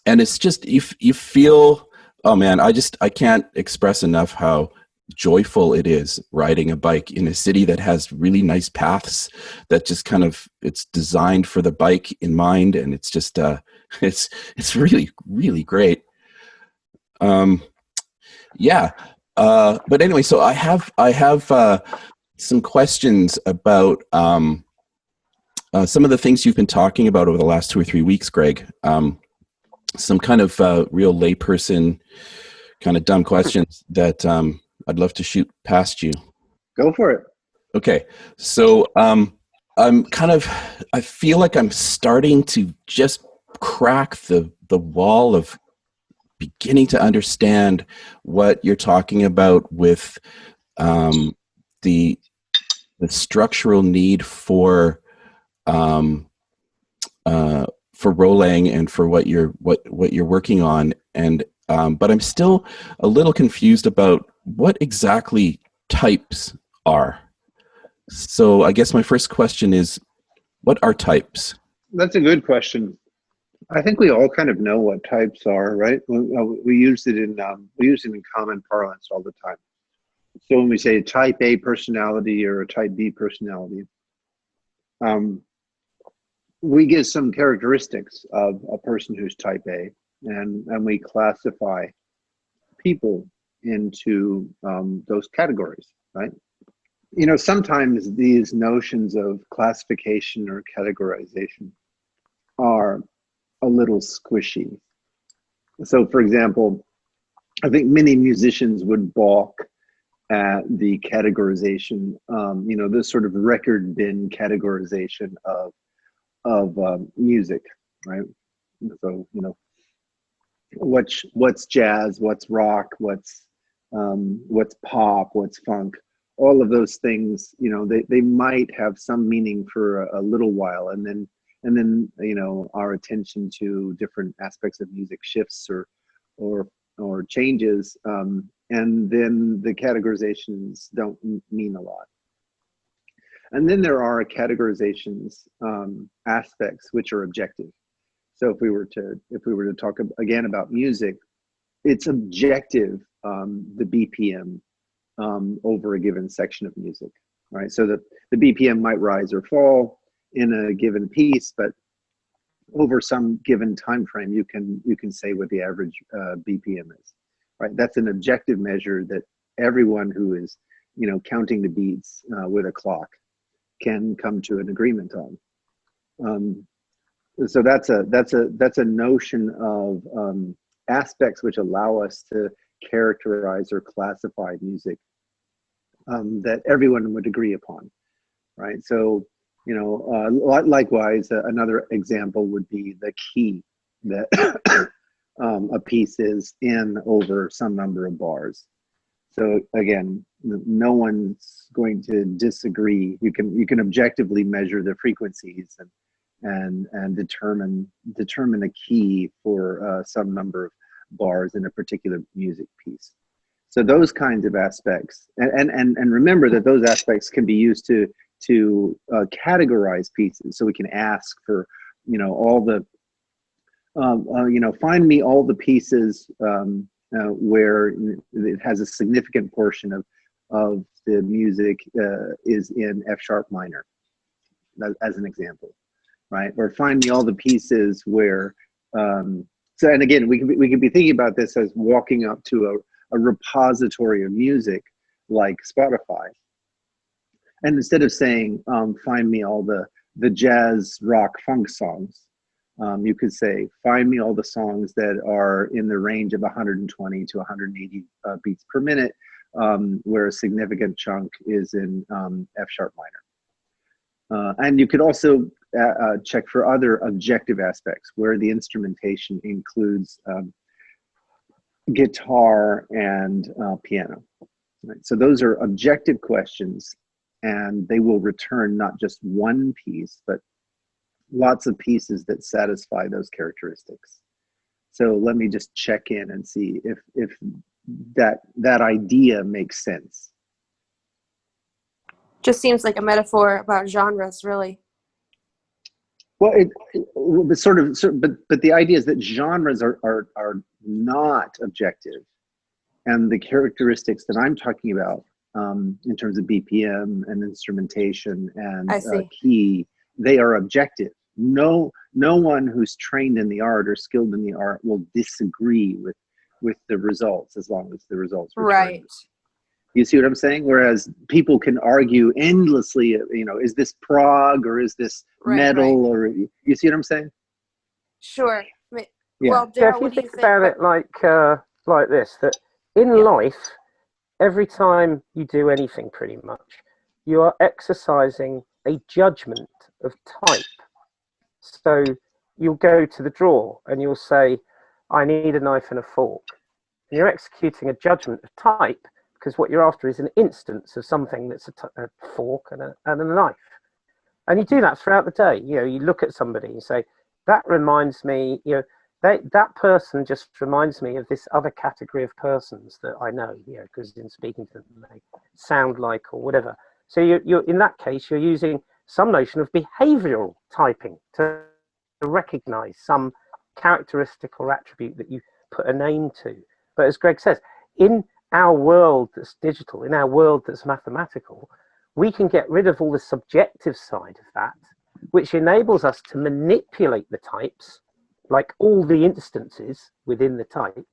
A: And it's just, you feel, oh man, I can't express enough how joyful it is riding a bike in a city that has really nice paths that just kind of, it's designed for the bike in mind. And it's just, it's really, really great. Yeah. But anyway, so I have some questions about some of the things you've been talking about over the last 2 or 3 weeks, Greg. Some kind of real layperson kind of dumb questions that I'd love to shoot past you.
E: Go for it.
A: Okay. So I feel like I'm starting to just crack the wall of beginning to understand what you're talking about with the structural need for rolling and for what you're working on, and but I'm still a little confused about what exactly types are. So I guess my first question is, what are types?
E: That's a good question. I think we all kind of know what types are, right? We use it in common parlance all the time. So when we say type A personality or a type B personality, we give some characteristics of a person who's type A, and we classify people into those categories, right? Sometimes these notions of classification or categorization are a little squishy. So, for example, I think many musicians would balk at the categorization, this sort of record bin categorization of music, right? So, what's jazz, what's rock, what's pop, what's funk. All of those things, they might have some meaning for a little while, and then our attention to different aspects of music shifts or changes, and then the categorizations don't mean a lot. And then there are categorizations aspects which are objective. So if we were to talk again about music, it's objective, the BPM over a given section of music, right? So the BPM might rise or fall in a given piece, but over some given time frame, you can say what the average BPM is, right? That's an objective measure that everyone who is counting the beats with a clock can come to an agreement on. So that's a notion of aspects which allow us to characterize or classify music that everyone would agree upon, right? So, likewise, another example would be the key that a piece is in over some number of bars. So again, no one's going to disagree. You can objectively measure the frequencies and determine a key for some number of bars in a particular music piece. So those kinds of aspects, and remember that those aspects can be used to categorize pieces. So we can ask for all the find me all the pieces where it has a significant portion of the music is in F sharp minor, as an example, right? Or find me all the pieces where so, and again, we could be thinking about this as walking up to a repository of music like Spotify. And instead of saying, find me all the jazz, rock, funk songs, you could say, find me all the songs that are in the range of 120 to 180 beats per minute, where a significant chunk is in F sharp minor. And you could also check for other objective aspects where the instrumentation includes guitar and piano. Right? So those are objective questions, and they will return not just one piece, but lots of pieces that satisfy those characteristics. So let me just check in and see if that idea makes sense.
B: Just seems like a metaphor about genres, really.
E: Well, but the idea is that genres are not objective, and the characteristics that I'm talking about in terms of BPM and instrumentation and key, they are objective. No one who's trained in the art or skilled in the art will disagree with the results as long as the results return.
B: Right.
E: You see what I'm saying? Whereas people can argue endlessly, you know, is this prog or is this metal, or you see what I'm saying?
B: Sure.
E: Yeah.
B: Well,
D: Yeah,
B: Daryl,
D: if you
B: what do you
D: think
B: think?
D: about it like this, that in life, every time you do anything pretty much, you are exercising a judgment of type. So you'll go to the drawer and you'll say, I need a knife and a fork. And you're executing a judgment of type, because what you're after is an instance of something that's a fork and a knife. And you do that throughout the day. You know, you look at somebody and say, that reminds me, you know, that person just reminds me of this other category of persons that I know, you know, because in speaking to them, they sound like or whatever. So you're in that case, you're using some notion of behavioral typing to recognize some characteristic or attribute that you put a name to. But as Greg says, in our world that's digital, in our world that's mathematical, we can get rid of all the subjective side of that, which enables us to manipulate the types, like all the instances within the type,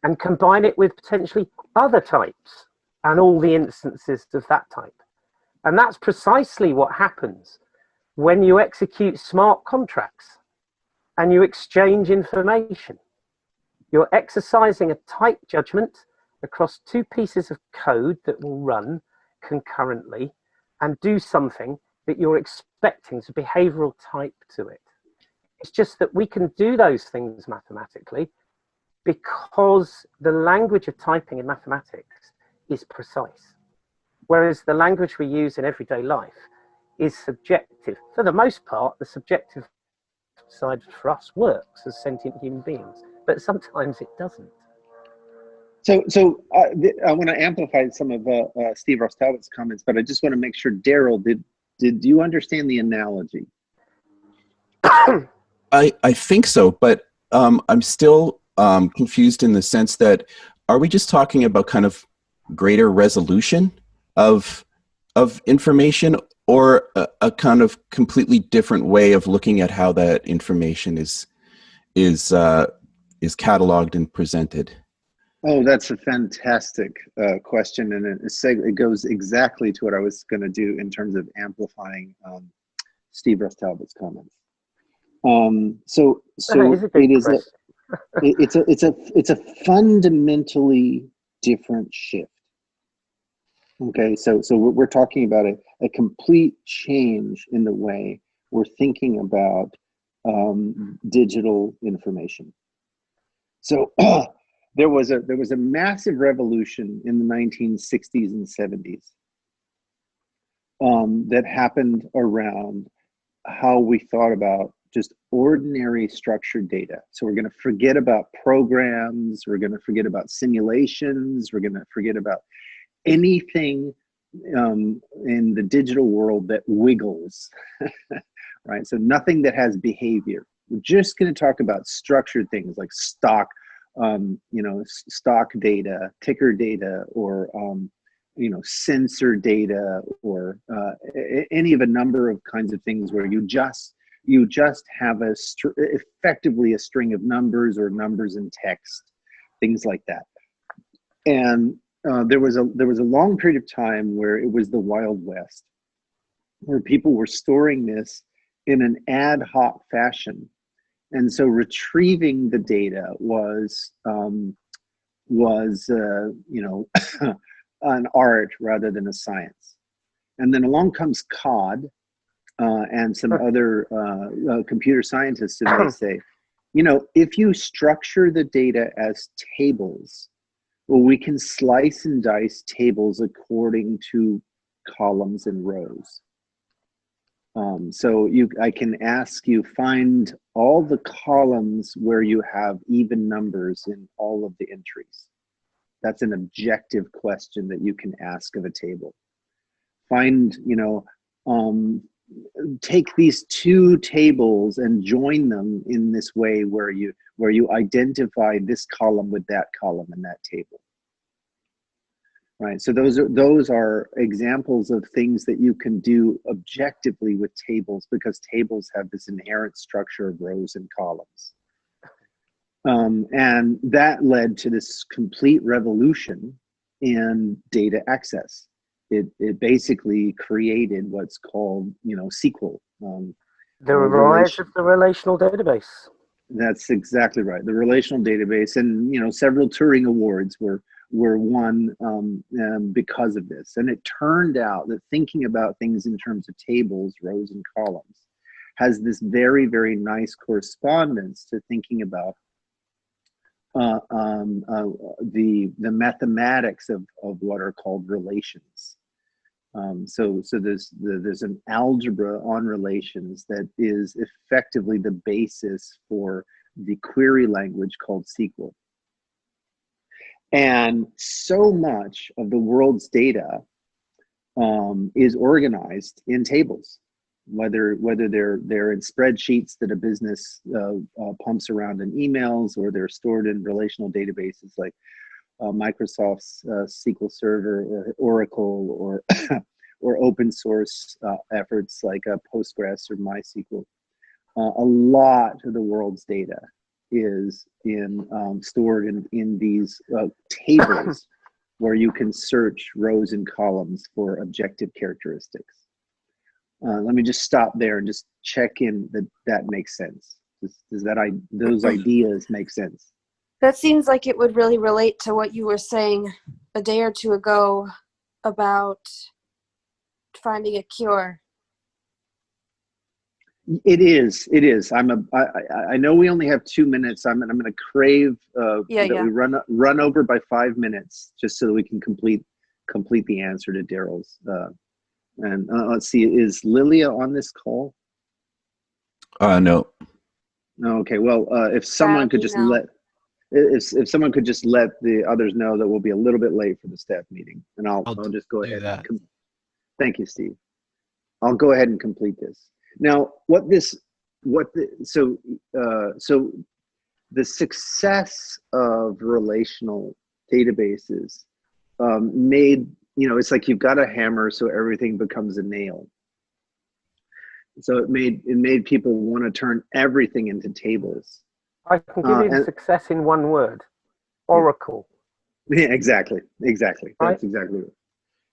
D: and combine it with potentially other types and all the instances of that type. And that's precisely what happens when you execute smart contracts and you exchange information. You're exercising a type judgment across two pieces of code that will run concurrently and do something that you're expecting to behavioral type to it. It's just that we can do those things mathematically because the language of typing in mathematics is precise. Whereas the language we use in everyday life is subjective. For the most part, the subjective side for us works as sentient human beings, but sometimes it doesn't.
E: So I want to amplify some of Steve Talbot's comments, but I just want to make sure, Daryl, did you understand the analogy?
A: I think so, but I'm still confused in the sense that, are we just talking about kind of greater resolution of information, or a kind of completely different way of looking at how that information is cataloged and presented?
E: Oh, that's a fantastic question, and it goes exactly to what I was going to do in terms of amplifying Steve Talbot's comments. So it's a fundamentally different shift. Okay, so we're talking about a complete change in the way we're thinking about digital information. So there was a massive revolution in the 1960s and 70s that happened around how we thought about just ordinary structured data. So we're going to forget about programs, we're going to forget about simulations, we're going to forget about anything in the digital world that wiggles, right? So nothing that has behavior. We're just going to talk about structured things like stock, stock data, ticker data, or sensor data, or any of a number of kinds of things where you just have effectively a string of numbers or numbers in text, things like that. And there was a long period of time where it was the Wild West, where people were storing this in an ad hoc fashion, and so retrieving the data was an art rather than a science. And then along comes Cod and some other computer scientists, and they say, if you structure the data as tables, well, we can slice and dice tables according to columns and rows. So I can ask you, find all the columns where you have even numbers in all of the entries. That's an objective question that you can ask of a table. Find, take these two tables and join them in this way where you identify this column with that column in that table. Right, so those are examples of things that you can do objectively with tables, because tables have this inherent structure of rows and columns. And that led to this complete revolution in data access. It basically created what's called, SQL.
D: The rise of the relational database.
E: That's exactly right. The relational database, and several Turing Awards were won because of this. And it turned out that thinking about things in terms of tables, rows, and columns has this very, very nice correspondence to thinking about the mathematics of what are called relations. So there's an algebra on relations that is effectively the basis for the query language called SQL. And so much of the world's data is organized in tables, whether they're in spreadsheets that a business pumps around in emails, or they're stored in relational databases like Microsoft's SQL Server or Oracle, or or open source efforts like Postgres or MySQL. A lot of the world's data is stored in these tables where you can search rows and columns for objective characteristics. Let me just stop there and just check in that makes sense. Does those ideas make sense?
B: That seems like it would really relate to what you were saying a day or two ago about finding a cure.
E: It is. I know we only have 2 minutes. I'm going to crave we run over by 5 minutes, just so that we can complete the answer to Daryl's. And let's see, is Lilia on this call?
A: No.
E: Okay. Well, if someone could just if someone could just let the others know that we'll be a little bit late for the staff meeting, and I'll just go ahead. Thank you, Steve. I'll go ahead and complete this. Now, so the success of relational databases made, it's like you've got a hammer, so everything becomes a nail. So it made people want to turn everything into tables.
D: I can give you the success in one word: Oracle.
E: Yeah, exactly. Right? That's exactly right.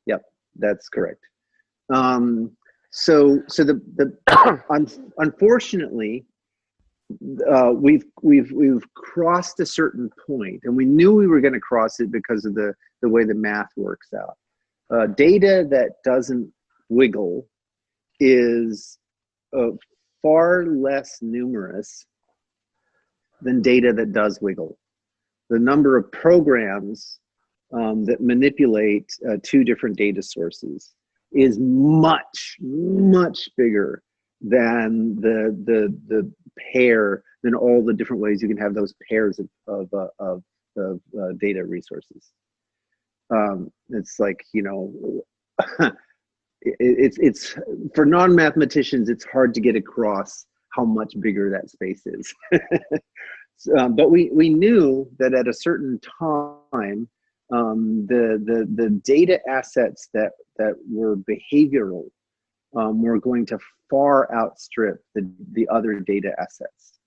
E: Yep, that's correct. So unfortunately, we've crossed a certain point, and we knew we were going to cross it because of the way the math works out. Data that doesn't wiggle is far less numerous than data that does wiggle. The number of programs that manipulate two different data sources is much, much bigger than the pair, than all the different ways you can have those pairs of data resources. It's like, it's for non-mathematicians, it's hard to get across how much bigger that space is. But we knew that at a certain time, the data assets that were behavioral were going to far outstrip the other data assets.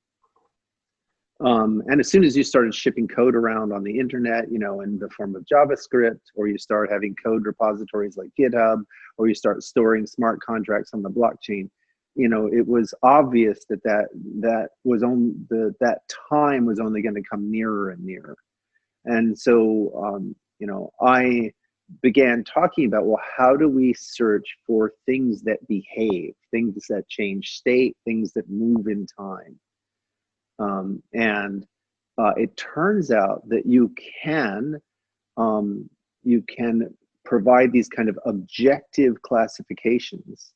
E: And as soon as you started shipping code around on the internet, you know, in the form of JavaScript, or you start having code repositories like GitHub, or you start storing smart contracts on the blockchain, you know, it was obvious that that time was only going to come nearer and nearer. And so, you know, I began talking about, well, how do we search for things that behave, things that change state, things that move in time? And it turns out that you can provide these kind of objective classifications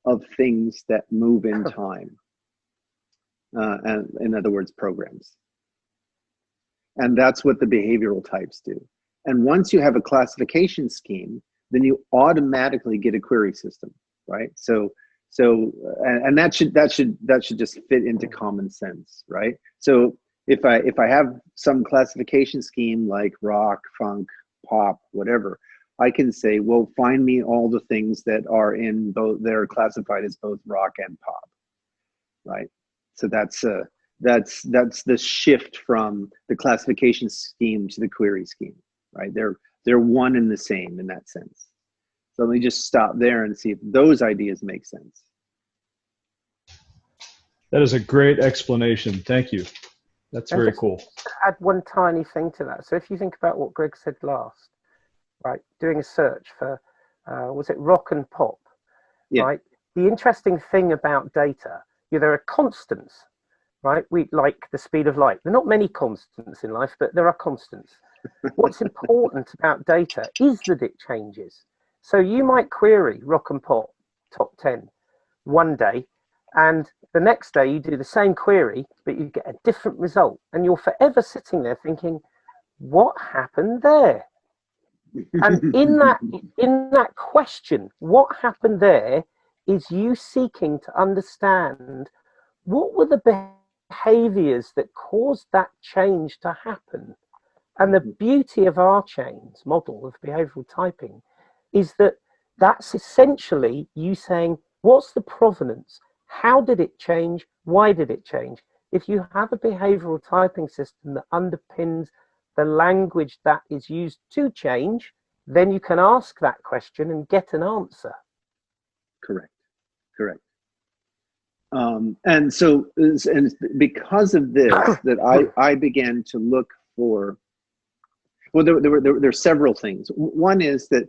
E: of things that move in time, and in other words, programs. And that's what the behavioral types do. And once you have a classification scheme, then you automatically get a query system, right? And that should just fit into common sense, right? So if I have some classification scheme like rock, funk, pop, whatever, I can say, well, find me all the things that are in both, they're classified as both rock and pop, right? So that's the shift from the classification scheme to the query scheme, right? They're one and the same in that sense. So let me just stop there and see if those ideas make sense.
F: That is a great explanation. Thank you. That's very cool.
D: Add one tiny thing to that. So if you think about what Greg said last, right, doing a search for, was it rock and pop,
E: Yeah.
D: right? The interesting thing about data, there are constants, right? We like the speed of light. There are not many constants in life, but there are constants. What's important about data is that it changes. So you might query rock and pop top 10 one day, and the next day you do the same query, but you get a different result. And you're forever sitting there thinking, what happened there? And in that question, what happened there is you seeking to understand what were the behaviors that caused that change to happen. And the beauty of RChain's model of behavioral typing is that that's essentially you saying, what's the provenance? How did it change? Why did it change? If you have a behavioral typing system that underpins the language that is used to change, then you can ask that question and get an answer.
E: Correct. And so, and because of this, that I began to look for, well, there are several things. One is that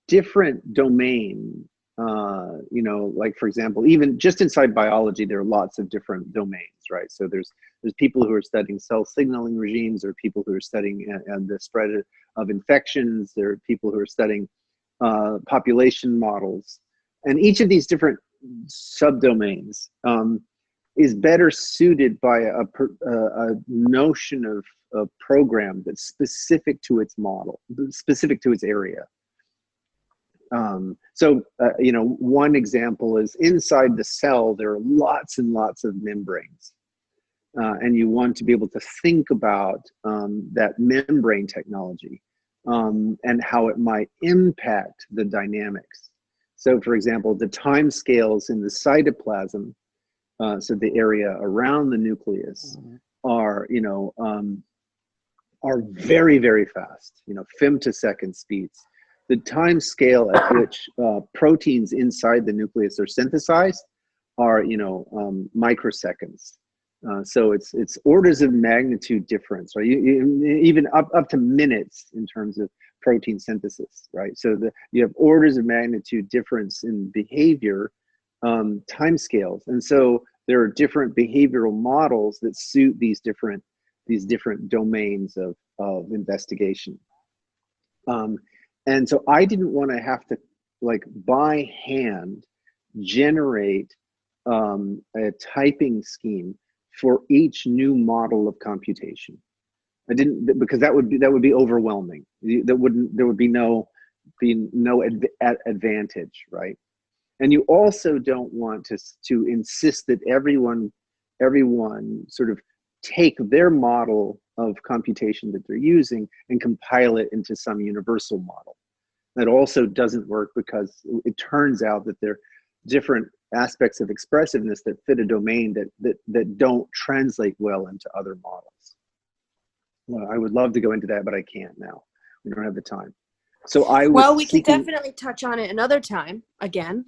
E: different domain, you know, like for example, even just inside biology, there are lots of different domains, right? So there's people who are studying cell signaling regimes, there are people who are studying the spread of infections, there are people who are studying population models, and each of these different subdomains is better suited by a notion of a program that's specific to its model, specific to its area. You know, one example is inside the cell, there are lots and lots of membranes. And you want to be able to think about that membrane technology and how it might impact the dynamics. So for example, the time scales in the cytoplasm, so the area around the nucleus, are, you know, are very, very fast, you know, femtosecond speeds. The time scale at which proteins inside the nucleus are synthesized are, you know, microseconds. So it's orders of magnitude difference, right? Even up to minutes in terms of protein synthesis, right? So you have orders of magnitude difference in behavior timescales, and so there are different behavioral models that suit these different domains of investigation. And so I didn't want to have to, like, by hand generate a typing scheme for each new model of computation. I didn't, because that would be overwhelming. There would be no advantage, right? And you also don't want to insist that everyone sort of take their model of computation that they're using and compile it into some universal model. That also doesn't work, because it turns out that different aspects of expressiveness that fit a domain that don't translate well into other models. Well, I would love to go into that, but I can't now. We don't have the time. So
B: we can definitely touch on it another time again.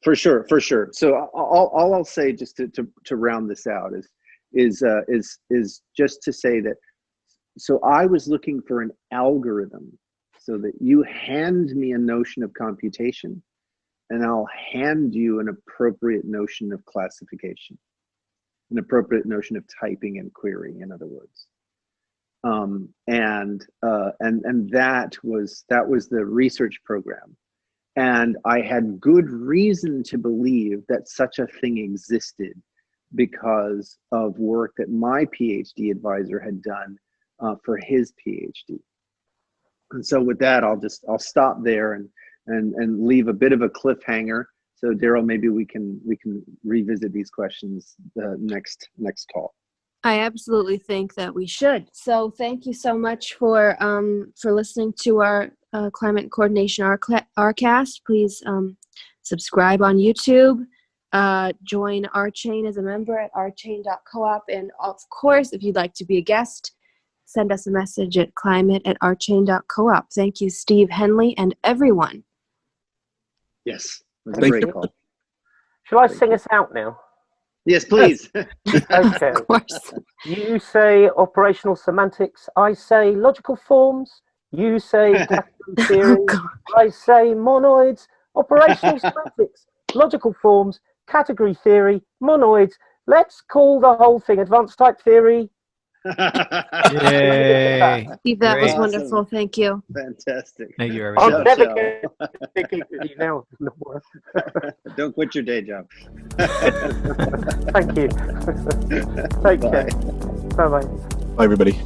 E: For sure. So all I'll say, just to round this out, is just to say that. So I was looking for an algorithm, so that you hand me a notion of computation, and I'll hand you an appropriate notion of classification, an appropriate notion of typing and querying, in other words. And that was the research program, and I had good reason to believe that such a thing existed because of work that my PhD advisor had done for his PhD. And so with that, I'll stop there and leave a bit of a cliffhanger. So Daryl, maybe we can revisit these questions the next call.
B: I absolutely think that we should. So thank you so much for listening to our Climate Coordination RCast. Please subscribe on YouTube. Join RChain as a member at rchain.coop. And of course, if you'd like to be a guest, send us a message at climate@rchain.coop. Thank you, Steve Henley, and everyone.
E: Yes, it was a great call.
D: Shall I sing us out now?
E: Yes, please.
D: Okay.
B: Of course.
D: You say operational semantics. I say logical forms. You say category theory. I say monoids. Operational semantics, logical forms, category theory, monoids. Let's call the whole thing advanced type theory.
C: Yay.
B: Steve, that was
E: Awesome.
B: wonderful. Thank you.
E: Fantastic.
C: Thank you,
D: I'm
C: everybody.
D: never going to keep you now.
E: Don't quit your day job.
D: Thank you. Take care. Bye-bye.
A: Bye, everybody.